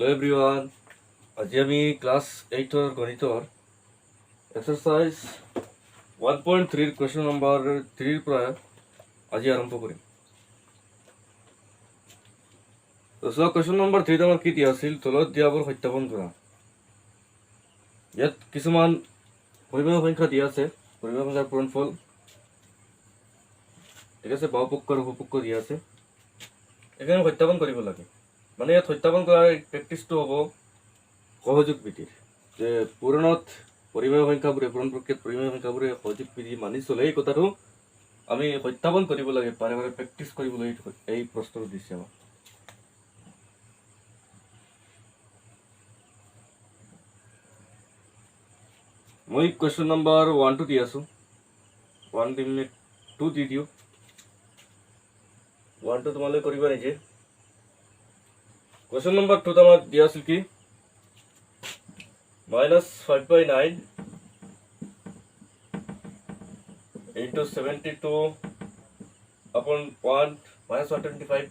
Hello everyone. আজি আমি class 8 গণিতৰ এক্সাৰসাইজ 1.3 কুৱেশ্যন নম্বৰ 3 পৰা আজি আৰম্ভ কৰিম। তো কুৱেশ্যন নম্বৰ 3 আমাৰ কি দিয়া আছিল? তলত দিয়াবোৰ সত্যাপন কৰা। ইয়াত কিছুমান পৰিমেয় সংখ্যা দিয়া আছে, পৰিমেয় সংখ্যাৰ পূৰণফল, ঠিক আছে, বাহুপক্ষ আৰু উপপক্ষ দিয়া আছে। এখানে সত্যাপন কৰিব লাগে। মানে ইয়াত সত্যাপন কৰাৰ প্ৰেক্টিছটো হ'ব সহযোগ বিধিৰ, যে পূৰণত পৰিমেয় সংখ্যাবোৰে পূৰণ প্ৰক্ৰিয়াত পৰিমেয় সংখ্যাবোৰে সহযোগ বিধি মানি চলে, এই কথাটো আমি সত্যাপন কৰিব লাগে, বাৰে বাৰে প্ৰেক্টিছ কৰিবলৈ এই প্ৰশ্নটো দিছে আমাক। মই কুৱেশ্যন নম্বৰ 1 দি আছোঁ, 1 দিম 2 দি দিওঁ। 1 তোমালোকে কৰিবা নিজে। কুৱেশ্যন নম্বৰ 2 আমাক দিয়া আছিল কি? -5/9 into 72 upon 1 -125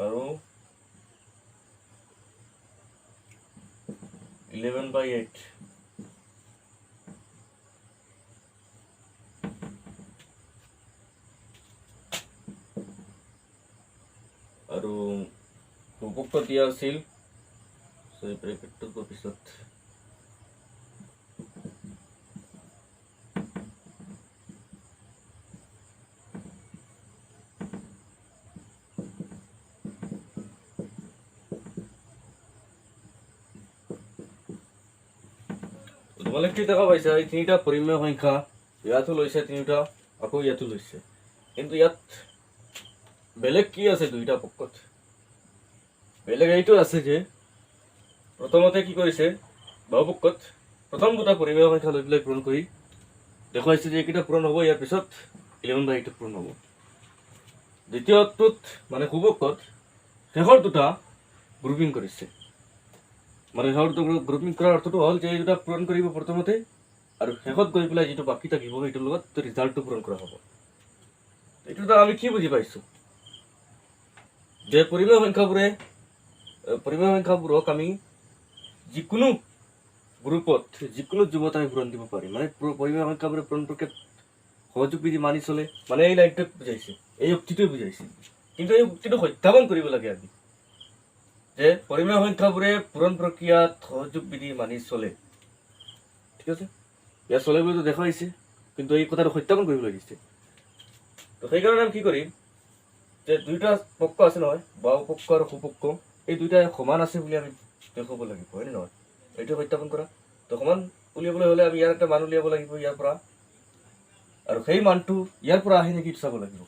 আৰু 11/8 আৰু উপপক্ষ দিয়া আছিল ব্ৰেকেটটোৰ পিছত তোমালোকে কি দেখা পাইছা? এই তিনিটা পৰিমেয় সংখ্যা ইয়াতো লৈছে, তিনিটা আকৌ ইয়াতো লৈছে, কিন্তু ইয়াত বেলেগ কি আছে? দুইটা পক্ষত বেলেগ এইটো আছে যে প্ৰথমতে কি কৰিছে, বাহুপক্ষত প্ৰথম দুটা পৰিমেয় সংখ্যা লৈ পেলাই পূৰণ কৰি দেখুৱাইছে যে এইকেইটা পূৰণ হ'ব, ইয়াৰ পিছত 11/8 পূৰণ হ'ব। দ্বিতীয়টোত মানে সুপক্ষত শেষৰ দুটা গ্ৰুপিং কৰিছে, মানে শেষৰ দুটা গ্ৰুপিং কৰাৰ অৰ্থটো হ'ল যে এই দুটা পূৰণ কৰিব প্ৰথমতে, আৰু শেষত গৈ পেলাই যিটো বাকী থাকিব সেইটোৰ লগত ৰিজাল্টটো পূৰণ কৰা হ'ব। এইটো আমি কি বুজি পাইছোঁ? যে পৰিমেয় সংখ্যাবোৰক আমি যিকোনো গ্ৰুপত যিকোনো যুগত আমি পূৰণ দিব পাৰিম। মানে পৰিমেয় সংখ্যাবোৰে পূৰণ প্ৰক্ৰিয়াত সহযোগ বিধি মানি চলে, মানে এই লাইনটোক বুজাইছে, এই উক্তিটোৱে বুজাইছে। কিন্তু এই উক্তিটো সত্যাপন কৰিব লাগে আমি, যে পৰিমেয় সংখ্যাবোৰে পূৰণ প্ৰক্ৰিয়াত সহযোগ বিধি মানি চলে, ঠিক আছে। ইয়াত চলে বুলিতো দেখুৱাইছে, কিন্তু এই কথাটো সত্যাপন কৰিব লাগিছে। তো সেইকাৰণে আমি কি কৰিম, যে দুইটা পক্ষ আছে নহয়, বাহুপক্ষ আৰু সুপক্ষ, এই দুইটা সমান আছে বুলি আমি দেখুৱাব লাগিব, হয়নে নহয়? এইটো সত্যাপন কৰা। তো সমান উলিয়াবলৈ হ'লে আমি ইয়াৰ এটা মান উলিয়াব লাগিব ইয়াৰ পৰা, আৰু সেই মানটো ইয়াৰ পৰা আহে নেকি চাব লাগিব।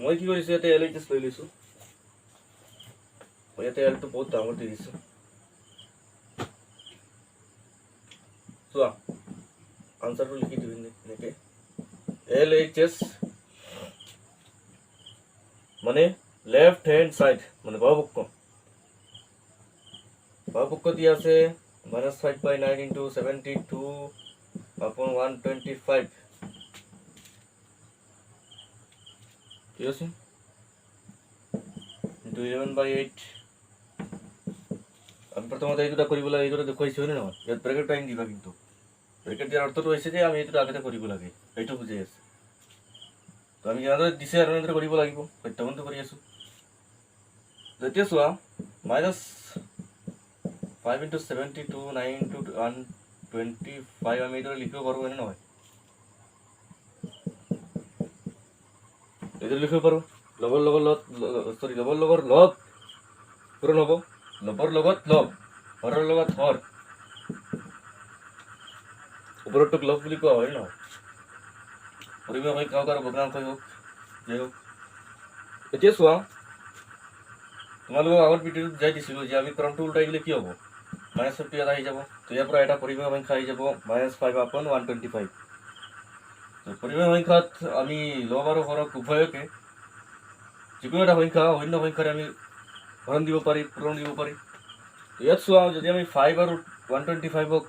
মই কি কৰিছোঁ, ইয়াতে LHS লৈ লৈছোঁ, মই ইয়াতে এলটো বহুত ডাঙৰ দি দিছোঁ। চোৱা আনচাৰটো লিখি দিবি এনেকে, LHS মানে লেফট হ্যান্ড সাইড, মানে বাহুপক্ষ দিয়া আছে -5/9 into 72 upon 125, ঠিক আছে, into 11/8। আমি প্ৰথমতে এই দুটা কৰিব লাগে, এই দুটা দেখুৱাইছোঁ হয়নে নহয়? ইয়াত ব্ৰেকেট টাইম দিবা, কিন্তু ব্ৰেকেট দিয়াৰ অৰ্থটো হৈছে যে আমি এই দুটা আগতে কৰিব লাগে, সেইটো বুজাই আছে। তো আমি যেনেদৰে দিছে আৰু এনেদৰে কৰিব লাগিব, সত্যাপনটো কৰি আছোঁ। এতিয়া চোৱা -5 into 72 9 into 125 আমি এইদৰে লিখিব পাৰোঁ, হয়নে নহয়? এইদৰে লিখিব পাৰোঁ। লবৰ লগৰ লব পূৰণ হ'ব, লবৰ লগত লব, হৰৰ লগত হৰ, ওপৰতোক লব বুলি কোৱা হয় নহয়? পৰিমেয় সংখ্যা হওক আৰু ভগ্নাংশই হওক, যে হওক। এতিয়া চোৱা, তোমালোকক আগৰ ভিডিঅ'ত বুজাই দিছিলোঁ যে আমি ক্ৰমটো উল্টাই দিলে কি হ'ব, -50 ইয়াত আহি যাব। তো ইয়াৰ পৰা এটা পৰিমেয় সংখ্যা আহি যাব -5 upon 125। তো পৰিমেয় সংখ্যাত আমি লব আৰু হৰক উভয়কে যিকোনো এটা সংখ্যা অন্য সংখ্যাৰে আমি হৰণ দিব পাৰি, পূৰণ দিব পাৰি। ইয়াত চোৱা, যদি আমি 5 আৰু 125ক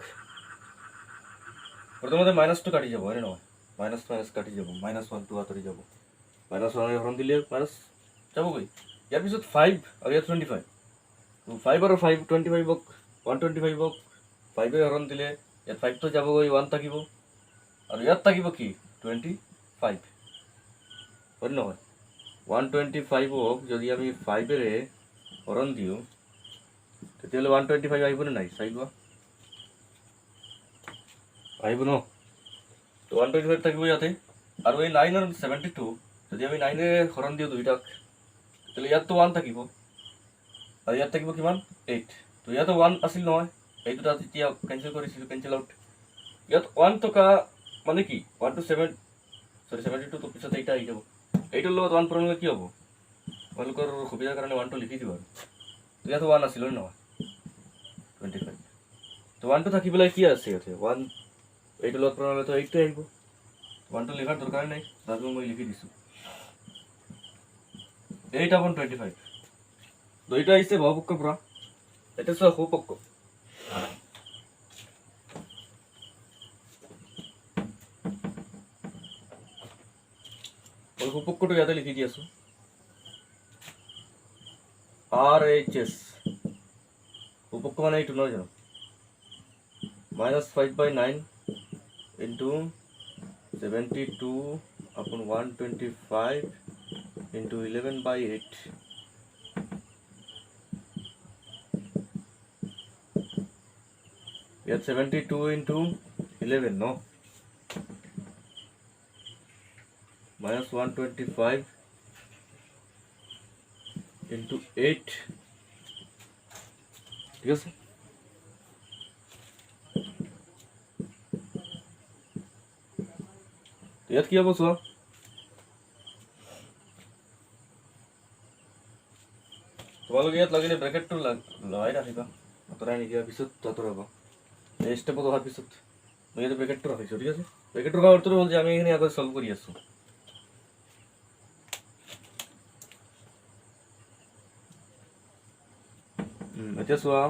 প্ৰথমতে মাইনাছটো কাটি যাব, হয়নে নহয়? মাইনাছ মাইনাছ কাটি যাব, -1 আঁতৰি যাব, -1 হৰণ দিলে মাইনাছ যাবগৈ। ইয়াৰ পিছত 5 আৰু ইয়াত 25, 5 আৰু 5 25ক 125ক 5 হৰণ দিলে ইয়াত 5টো যাবগৈ, 1 থাকিব আৰু ইয়াত থাকিব কি 25, হয় নহয়? 125ক যদি আমি 5ৰে হৰণ দিওঁ তেতিয়াহ'লে 125 আহিবনে নাই চাই লোৱা, আহিব ন? তো 125 থাকিব ইয়াতে। আৰু এই 9 আৰু 72 যদি আমি 9ৰে হৰণ দিওঁ দুইটাক তেতিয়াহ'লে ইয়াততো 1 থাকিব আৰু ইয়াত থাকিব কিমান 8। তো ইয়াতো 1 আছিল নহয়, এই দুটা যেতিয়া কেঞ্চেল কৰিছিলোঁ, কেঞ্চেল আউট। ইয়াত 1 থকা মানে কি 1 to 7 72 তো পিছত এইটা আহি যাব। এইটোৰ লগত 1 পূৰণ হ'লে কি হ'ব? তোমালোকৰ সুবিধাৰ কাৰণে 1টো লিখি দিবা আৰু। তো ইয়াতো 1 আছিল হয় নহয় 25। তো 1টো থাকি পেলাই কি আছে ইয়াতে 1, এইটোৰ লগত পূৰণ হ'লে তো 8টো আহিব। 1টো লিখাৰ দৰকাৰ নাই, তাতো মই লিখি দিছোঁ 8/25। দুইটা আহিছে বাহুপক্ষৰ পৰা। এতিয়া চোৱা সোঁপক্ষ, মই সোঁপক্ষটো ইয়াতে লিখি দি আছোঁ RHS, সোঁপক্ষ মানে এইটো নহয় জানো, -5/9 into 72/125 into 11/8, ইয়াত 72 into 11 ন, -125 into 8, ঠিক আছে? ইয়াত কি হ'ব চোৱা, তোমালোকে ইয়াত লাগিলে ব্ৰেকেটটো লগাই ৰাখিবা, আঁতৰাই নিদিয়াৰ পিছত আঁতৰাবা। এই ষ্টেপত অহাৰ পিছত মই ইয়াতে ব্ৰেকেটটো ৰাখিছোঁ, ঠিক আছে? ব্ৰেকেট ৰখাৰ অৰ্থটো হ'ল যে আমি এইখিনি আগত চল্ভ কৰি আছোঁ। এতিয়া চোৱা,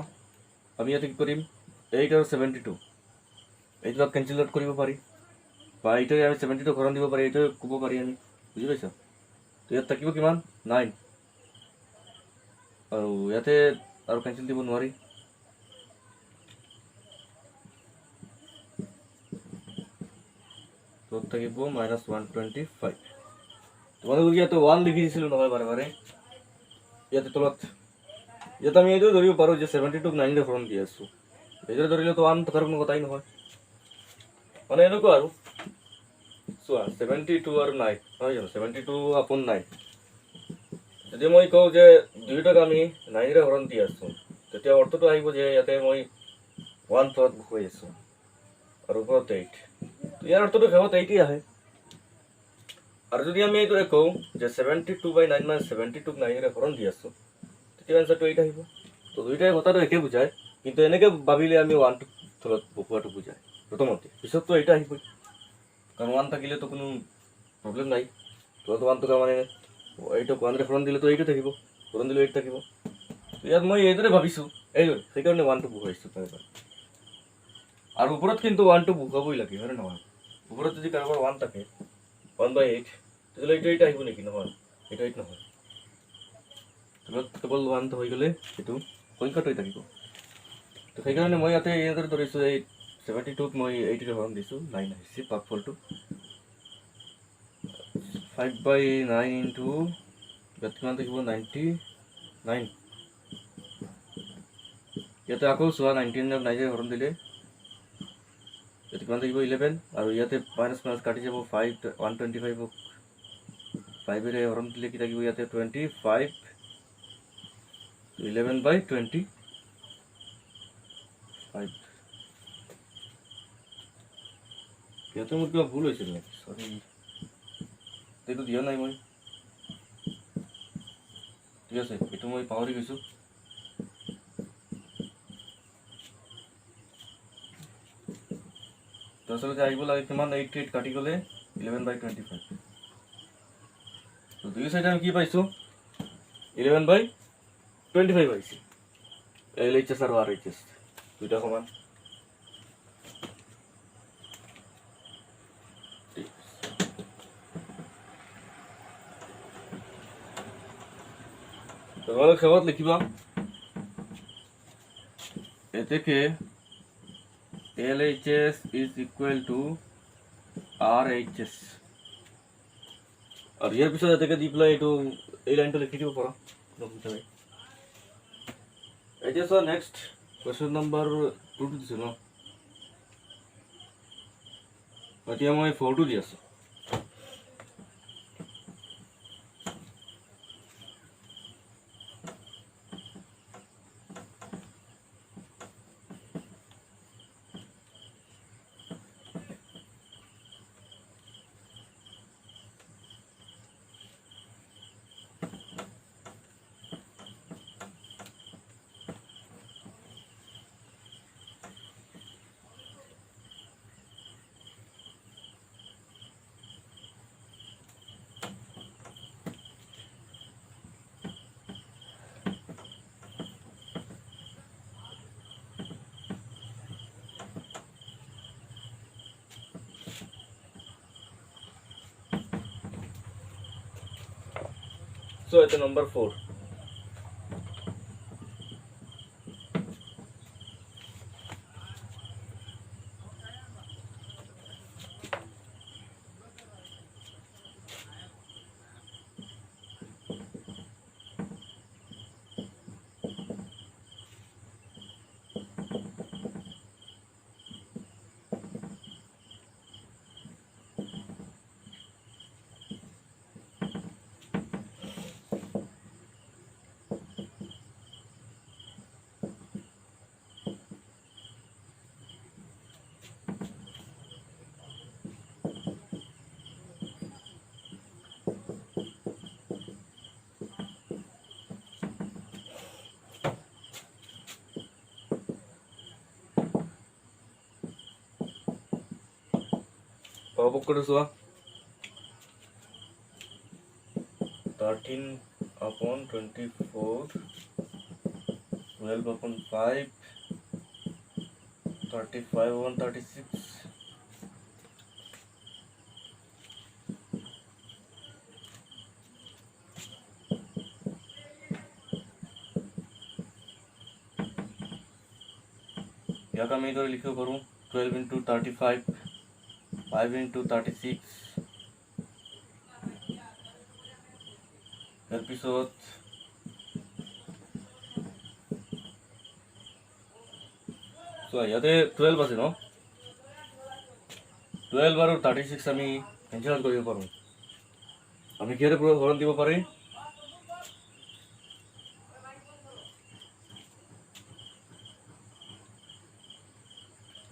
আমি ইয়াতে কি কৰিম 8 আৰু 72 এইটো কেঞ্চেল আউট কৰিব পাৰি, বা এইটোৱে আমি 72 হৰণ দিব পাৰি, এইটোৱে ক'ব পাৰি আমি, বুজি পাইছা? তো ইয়াত থাকিব কিমান 9 আৰু ইয়াতে আৰু কেঞ্চেল দিব নোৱাৰি। তো থাকিব -125। তোমালোকে ইয়াতে 1 লিখি দিছিলোঁ নহয় বাৰে বাৰে, ইয়াতে তলত ইয়াত আমি এইটো ধৰিব পাৰোঁ যে 72ক 9ৰে হৰণ দি আছোঁ, এইদৰে ধৰিলেতো 1 থকাৰ কোনো কথাই নহয়। মানে এনেকুৱা আৰু চোৱা 72 আৰু 9 নহয় জানো, 72/9 যদি মই কওঁ যে দুয়োটাক আমি 9ৰে হৰণ দি আছোঁ, তেতিয়া অৰ্থটো আহিব যে ইয়াতে মই 1 তলত বহুৱাই আছোঁ আৰু ওপৰত 8, ইয়াৰ অৰ্থটো শেষত 8 আহে। আৰু যদি আমি এইদৰে কওঁ যে 72/9 মানে 72ক 9ৰে হৰণ দি আছোঁ, তেতিয়া এনচাৰটো 8 আহিব। তো দুইটাই কথাটো একে বুজায়, কিন্তু এনেকৈ ভাবিলে আমি 1টো তলত বহুৱাটো বুজায় প্ৰথমতে, পিছততো 8 আহিবই, কাৰণ 1 থাকিলেতো কোনো প্ৰব্লেম নাই। তলত 1 থকা মানে 8ক 1ৰে হৰণ দিলেতো 8 থাকিব, হৰণ দিলে 8 থাকিব। তো ইয়াত মই এইদৰে ভাবিছোঁ, এইদৰে, সেইকাৰণে 1টো বহুৱাইছোঁ কাৰোবাৰ। আৰু ওপৰত কিন্তু 1টো বহুৱাবই লাগে, হয় নহয়? ওপৰত যদি কাৰোবাৰ 1 থাকে 1/8 তেতিয়াহ'লে এইটো 8 আহিব নেকি? নহয়, এইটো 8 নহয়। তলত কেৱল 1টো হৈ গ'লে সেইটো সংখ্যাটোৱে থাকিব। তো সেইকাৰণে মই ইয়াতে এইদৰে ধৰিছোঁ, এই 72ক মই 8ৰে হৰণ দিছোঁ, 9 আহিছে ভাগফলটো। 5/9 into ইয়াত কিমান থাকিব 99, ইয়াতে আকৌ চোৱা 19ক 9ৰে হৰণ দিলে ইয়াতে কিমান থাকিব 11, আৰু ইয়াতে মাইনাছ মাইনাছ কাটি যাব 5, 125ক 5ৰে হৰণ দিলে কি থাকিব ইয়াতে 25, 11/25। ইয়াতে মোৰ কিবা ভুল হৈছিল নেকি? চৰি, এইটো দিয়া নাই মই, ঠিক আছে, এইটো মই পাহৰি গৈছোঁ। আচলতে আহিব লাগে কিমান 88 কাটি গ'লে 11/25। তো দুই চাইডে আমি কি পাইছোঁ 11/25 পাইছোঁ। LHS আৰু RHS দুইটা সমান। তোমালোক শেষত লিখিবা এতেকে LHS is equal to RHS আৰু ইয়াৰ পিছত এতেকে দি পেলাই এইটো এই লাইনটো লিখি দিব পাৰা এতিয়া চোৱা নেক্সট কুৱেশ্যন নম্বৰ 2 টো দিছোঁ ন এতিয়া মই 4 টো দি আছোঁ So it's number 4. Pabuk ko so 13 upon 24 12 upon 5 35 upon 36 या का मैं इधर लिखो करूँ 12 into 35 5 into 36 episode so ইয়াতে 12 আছে ন 12 আৰু 36 আমি কেনসেল কৰিব পাৰো আমি কিহেৰে পুৰো হৰণ দিব পাৰি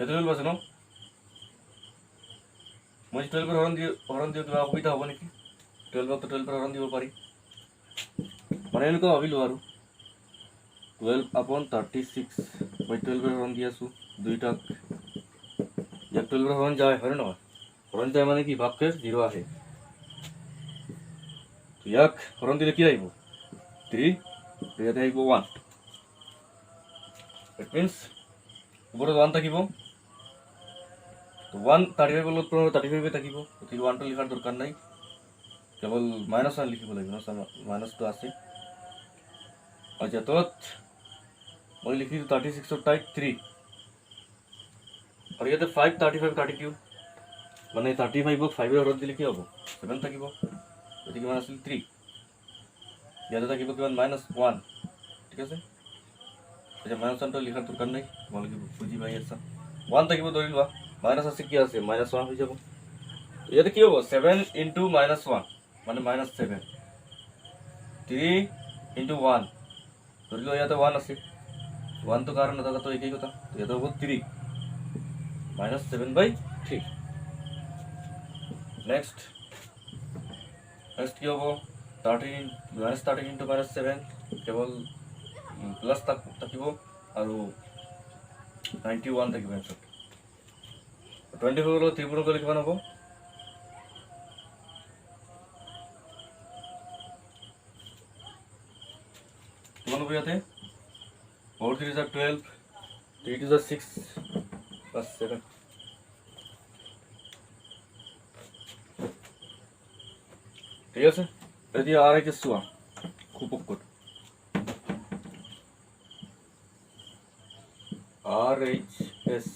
এতে 12 আছে ন মই 12 पर হরণ দিও কিবা অসুবিধা হ'ব নেকি 12 তো 12 पर হরণ দিব পাৰি মানে এনেকুৱা ভাবিলো আৰু 12 upon 36 মই 12 पर হরণ দি আছো দুইটাক ইয়াক 12 पर হরণ যায় হয় নহয় হরণ যায় মানে কি ভাগকে 0 আহে ইয়াক হরণ দিলে কি আহিব 3 ইয়াতে আহিব 1 ইট মিন্স উপরে 1 থাকিব तो 1 35 বলত 35 থাকিব তো 1 টো লিখাৰ দৰকাৰ নাই কেৱল -1 লিখিব লাগিব মাইনাস তো আছে আচ্ছা তো মই লিখিছো 36 ৰ টাইপ 3 আৰু ইয়াতে 5 35 32 মানে 35 ক 5 ৰ হৰণ দিলে কি হ'ব 7 থাকিব এটি কিমান আছিল 3 ইয়াতে থাকিব কিমান -1 ঠিক আছে আচ্ছা -1 টো লিখাৰ দৰকাৰ নাই তোমালোকে বুজি পাই আছা 1 থাকিব ধৰি লোৱা माइनस আছে কি আছে -1 হৈ যাব ইয়াতে কি হ'ব 7 into -1 মানে -7 3 into 1 ধৰি লও ইয়াতে 1 আছে 1 তো কাৰণ নথকা তো একেই কথা তো ইয়াতে হ'ব 3 -7/3 নেক্সট কি হ'ব 13 into -7 কেৱল প্লাস থাকিব আৰু 91 থাকিব এনসার 24 হলো 3 গুণ করলে কিমান হ'ব কিমান হ'ব ইয়াতে 4 3 is 12 3 2 is 6 plus 7 ঠিক আছে এতিয়া RHS চোৱা খুব RHS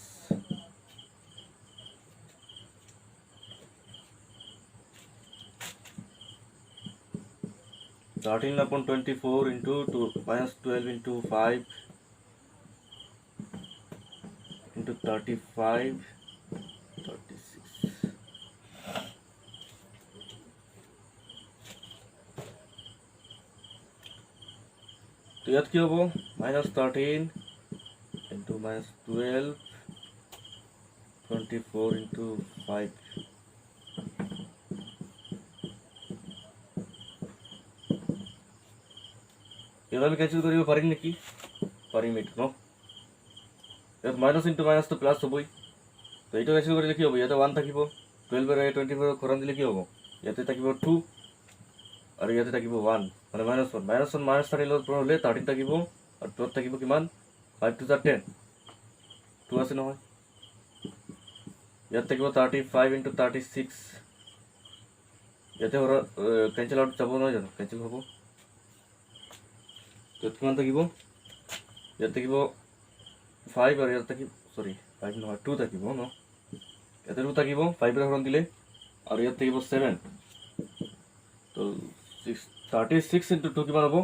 13/24 into 2 minus 12 into 5 into 35 36. तो याद কি হ'ব -13 into -12 24 into 5 এভাবে ক্যালকুলেট কৰিব পাৰিম নেকি পাৰিম এইটো ন ইয়াত মাইনাস ইনটু মাইনাস তো প্লাস হ'বই তো এইটো ক্যালকুলেট কৰিলে কি হ'ব ইয়াতে 1 থাকিব 12 এৰ 24 খৰণ দিলে কি হ'ব ইয়াতে থাকিব 2 আৰু ইয়াতে থাকিব 1 মানে -1 মাইনাস 13 লগত পুৰ হ'লে 13 থাকিব আৰু 2 থাকিব কিমান 5 to 10 2 আছে নহয় ইয়াতে থাকিব 35 into 36 ইয়াতে কেনসেল আউট যাব নহয় জানো কেনসেল হ'ব তো কিমান থাকিব ইয়াতে থাকিব 5 আৰু ইয়াতে থাকিব সৰি 5 নহয় 2 থাকিব ন ইয়াতে 2 থাকিব 5 এৰ হৰণ দিলে আৰু ইয়াতে থাকিব 7 তো 36 into 2 কিমান হ'ব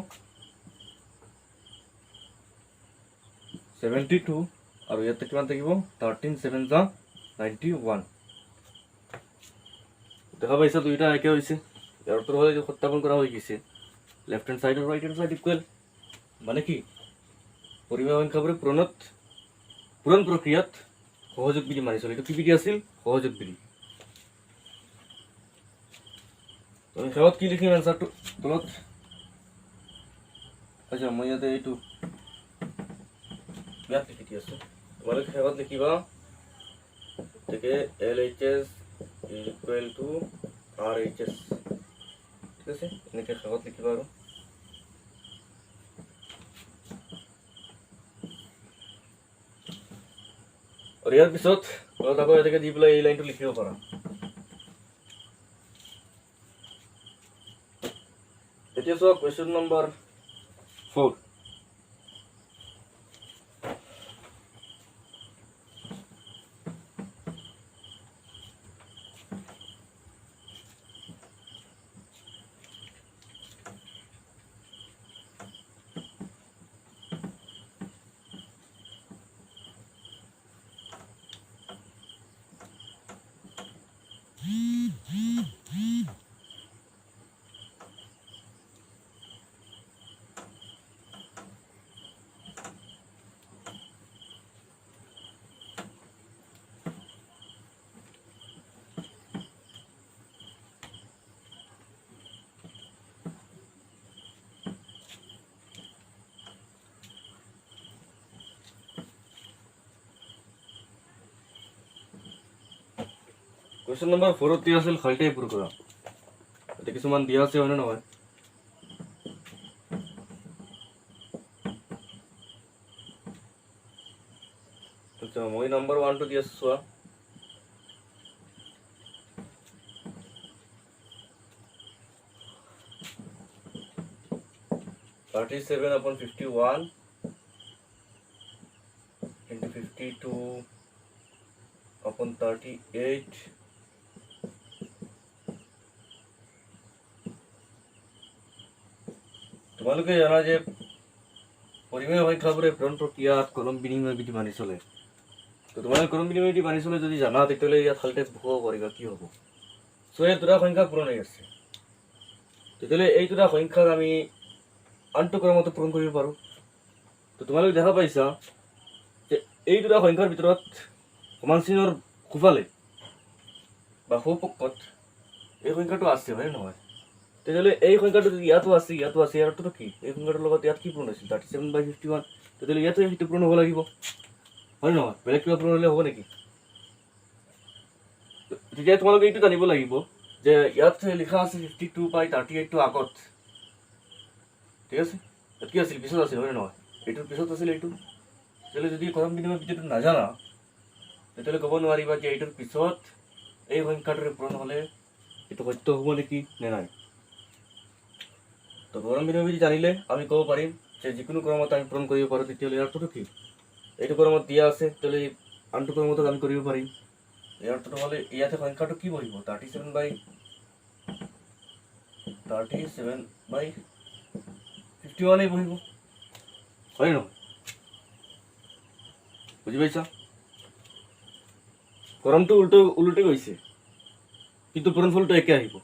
72 আৰু ইয়াতে কিমান থাকিব 13 7 যা 91 দেখা পাইছা দুইটা একে হৈছে ইয়াৰ উত্তৰ হলে যে সত্যাপন কৰা হৈ গৈছে লেফট হ্যান্ড সাইড আৰু ৰাইট হ্যান্ড সাইড ইকুয়াল মানে কি পৰিমেয় সংখ্যাবোৰে পূৰণ প্ৰক্ৰিয়াত সহযোগ বিধি মানি চলে এইটো কি বিধি আছিল সহযোগ বিধি তো আমি শেষত কি লিখিম এনসাৰটো তলত আচ্ছা মই ইয়াতে এইটো ইয়াত লিখি দি আছো তোমালোকে শেষত লিখিবা থেকে LHS equal to RHS ঠিক আছে এনেকৈ শেষত লিখিবা আৰু और यार पिছত অলপ আকৌ এটাকে দি পেলাই এই লাইনটো লিখিব পাৰা এতিয়া চোৱা কোৱেশ্চন নম্বৰ 4 কোৱেশ্চন নম্বৰ 4 ত আছিল খালটাই পুৰ কৰা এটা কিছুমান দিয়া আছে হয় নহয় আচ্ছা মই নম্বৰ 1 টো দি আছো চোৱা 37/51 into 52/38 তোমালোকে জানা যে পৰিমেয় সংখ্যাবোৰে পূৰণ প্ৰক্ৰিয়াত কলম বিনিময় বিধি মানি চলে তো তোমালোকে কলম বিনিময় বিধি মানি চলে যদি জানা তেতিয়াহ'লে ইয়াত হালটেক ভুৱাব পাৰিবা কি হ'ব সো এই দুটা সংখ্যা পূৰণ হৈ আছে তেতিয়াহ'লে এই দুটা সংখ্যাক আমি আনটো ক্ৰমত পূৰণ কৰিব পাৰোঁ তো তোমালোকে দেখা পাইছা যে এই দুটা সংখ্যাৰ ভিতৰত সমান চিহ্নৰ সোঁফালে বা সোঁপক্ষত এই সংখ্যাটো আছে হয় নহয় তেতিয়াহ'লে এই সংখ্যাটো যদি ইয়াতো আছে ইয়াৰ অৰ্থটো কি এই সংখ্যাটোৰ লগত ইয়াত কি পূৰণ হৈছিল 37/51 তেতিয়াহ'লে ইয়াতো সেইটো পূৰণ হ'ব লাগিব হয় নহয় বেলেগ কিবা পূৰণ হ'লে হ'ব নেকি তেতিয়া তোমালোকে এইটো জানিব লাগিব যে ইয়াত লিখা আছে 52/38 টো আগত ঠিক আছে ইয়াত কি আছিল পিছত আছিল হয় নহয় এইটোৰ পিছত আছিল এইটো তেতিয়াহ'লে যদি কলম বিনিময় বিধিটো নাজানা তেতিয়াহ'লে ক'ব নোৱাৰিবা যে এইটোৰ পিছত এই সংখ্যাটোৰ পূৰণ হ'লে এইটো সত্য হ'ব নেকি নে নাই তো কলম বিনিময় বিধি জানিলে আমি ক'ব পাৰিম যে যিকোনো ক্ৰমত আমি পূৰণ কৰিব পাৰোঁ তেতিয়াহ'লে ইয়াৰ অৰ্থটো কি এইটো ক্ৰমত দিয়া আছে, তাহলে আনটো ক্ৰমত আমি কৰিব পাৰিম। ইয়াৰ অৰ্থটো হ'লে ইয়াতে সংখ্যাটো কি বহিব 37/51 বহিব, হয় নহয়? বুজি পাইছা? ক্ৰমটো উল্টে গৈছে কিন্তু পূৰণফলটো একে আহিব।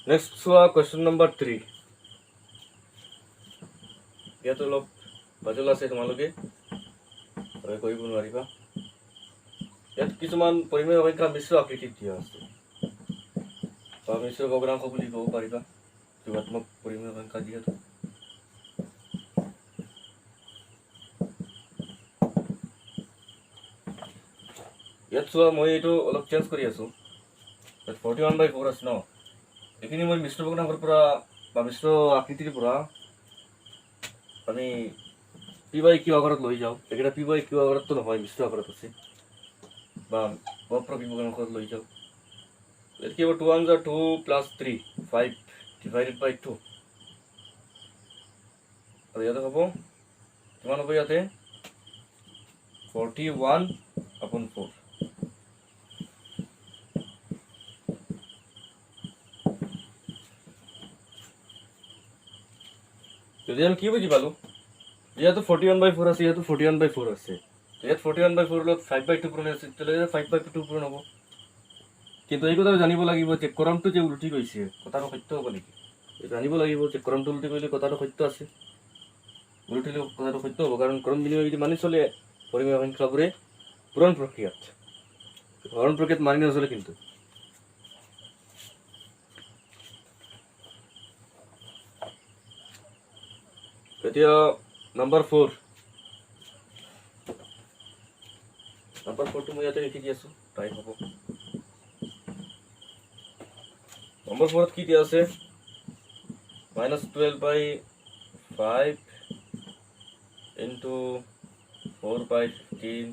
নেক্সট চোৱা কুৱেশ্যন নম্বৰ 3। ইয়াত অলপ বাজল আছে, তোমালোকে কৰিব নোৱাৰিবা। ইয়াত কিছুমান পৰিমেয় সংখ্যা মিশ্ৰ আকৃতিত দিয়া আছে বা মিশ্ৰ ভগ্নাংশ বুলি ক'ব পাৰিবা, যোগাত্মক পৰিমেয় সংখ্যা যিহেতু। ইয়াত চোৱা, মই এইটো অলপ চেঞ্জ কৰি আছো। 41/4 আছে ন, এইখিনি মই মিশ্ৰ ভগ্নাংশৰ পৰা বা মিশ্ৰ আকৃতিৰ পৰা আমি p/q আকাৰত লৈ যাওঁ। এইকেইটা p/q আকাৰততো নহয়, মিশ্ৰ আকাৰত আছে বা অপ্ৰকৃত ভগ্নাংশত লৈ যাওঁ। ইয়াত কি হ'ব, 2 × 2 + 3 5/2 আৰু ইয়াতে হ'ব কিমান হ'ব, ইয়াতে 41/4। যদি আমি কি বুজি পালো, ইয়াতো 41/4 আছে, ইয়াতো 41/4 আছে, ইয়াত 41/4 লগত 5/2 পূৰণ আছে, তেতিয়াহ'লে 5/2 পূৰণ হ'ব। কিন্তু এই কথা জানিব লাগিব যে ক্ৰমটো যে উল্টি গৈছে, কথাটো সত্য হ'ব নেকি? জানিব লাগিব যে ক্ৰমটো উল্টি কৰিলে কথাটো সত্য আছে, উল্টিলে কথাটো সত্য হ'ব। কাৰণ ক্ৰম বিনিময় যদি মানি চলে পৰিমেয় সংখ্যাবোৰে পূৰণ প্ৰক্ৰিয়াত, হৰণ প্ৰক্ৰিয়াত মানি নচলে কিন্তু। এতিয়া নম্বৰ 4 টো মই ইয়াতে লিখি দি আছো, টাইম হ'ব। নম্বৰ 4 কি দিয়া আছে, -12/5 × 4/15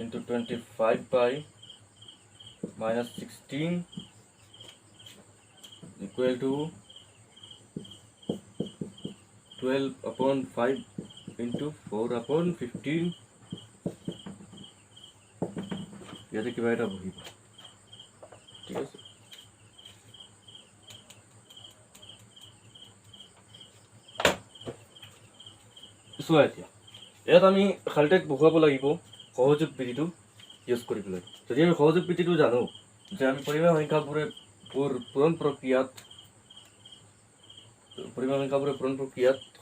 × 25/-16 = 12/5 × 4/15। ইয়াতে কিবা এটা বহিব, ঠিক আছে। চোৱা, এতিয়া ইয়াত আমি খালিটাইত বহুৱাব লাগিব সহযোগ বিধিটো ইউজ কৰি পেলাই। যদি আমি সহযোগ বিধিটো জানো যে আমি পৰিমেয় সংখ্যাবোৰে পূৰণ প্ৰক্ৰিয়াত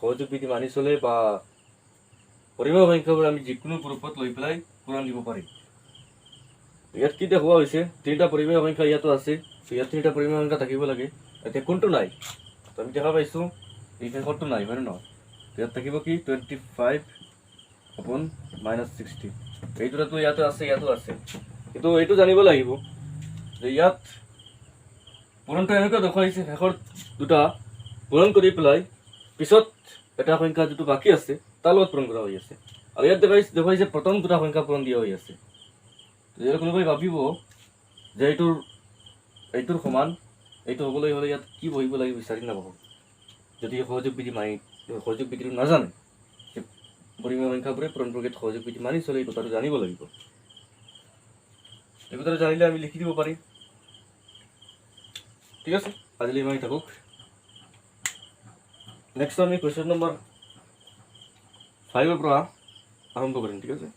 সহযোগ বিধি মানি চলে বা পৰিমেয় সংখ্যাবোৰ আমি যিকোনো গ্ৰুপত লৈ পেলাই পূৰণ দিব পাৰিম। ইয়াত কি দেখুওৱা হৈছে, 3টা পৰিমেয় সংখ্যা ইয়াতো আছে, ইয়াত 3টা পৰিমেয় সংখ্যা থাকিব লাগে। এতিয়া কোনটো নাই, আমি দেখা পাইছো এই শেষৰটো নাই, হয় নে নহয়? ইয়াত থাকিব কি 25/-16। এই দুটাতো ইয়াতো আছে, ইয়াতো আছে, কিন্তু এইটো জানিব লাগিব যে ইয়াত পূৰণটো এনেকুৱা দেখুৱাইছে, শেষৰ দুটা পূৰণ কৰি পেলাই পিছত এটা সংখ্যা যিটো বাকী আছে তাৰ লগত পূৰণ কৰা হৈ আছে, আৰু ইয়াত দেখুৱাইছে প্ৰথম দুটা সংখ্যা পূৰণ দিয়া হৈ আছে। যদি কোনোবাই ভাবিব যে এইটোৰ সমান এইটো হ'বলৈ হ'লে ইয়াত কি বহিব লাগিব বিচাৰি নাপাব। যদি সহযোগ বিধিটো নাজানে যে পৰিমেয় সংখ্যাবোৰে পূৰণ প্ৰক্ৰিয়াত সহযোগ বিধি মানি চলে, এই কথাটো জানিব লাগিব। এই কথাটো জানিলে আমি লিখি দিব পাৰিম, ঠিক আছে। আজিলৈ ইমানেই থাকক। নেক্সট আমি কুৱেশ্যন নম্বৰ 5 পৰা আৰম্ভ কৰিম, ঠিক আছে।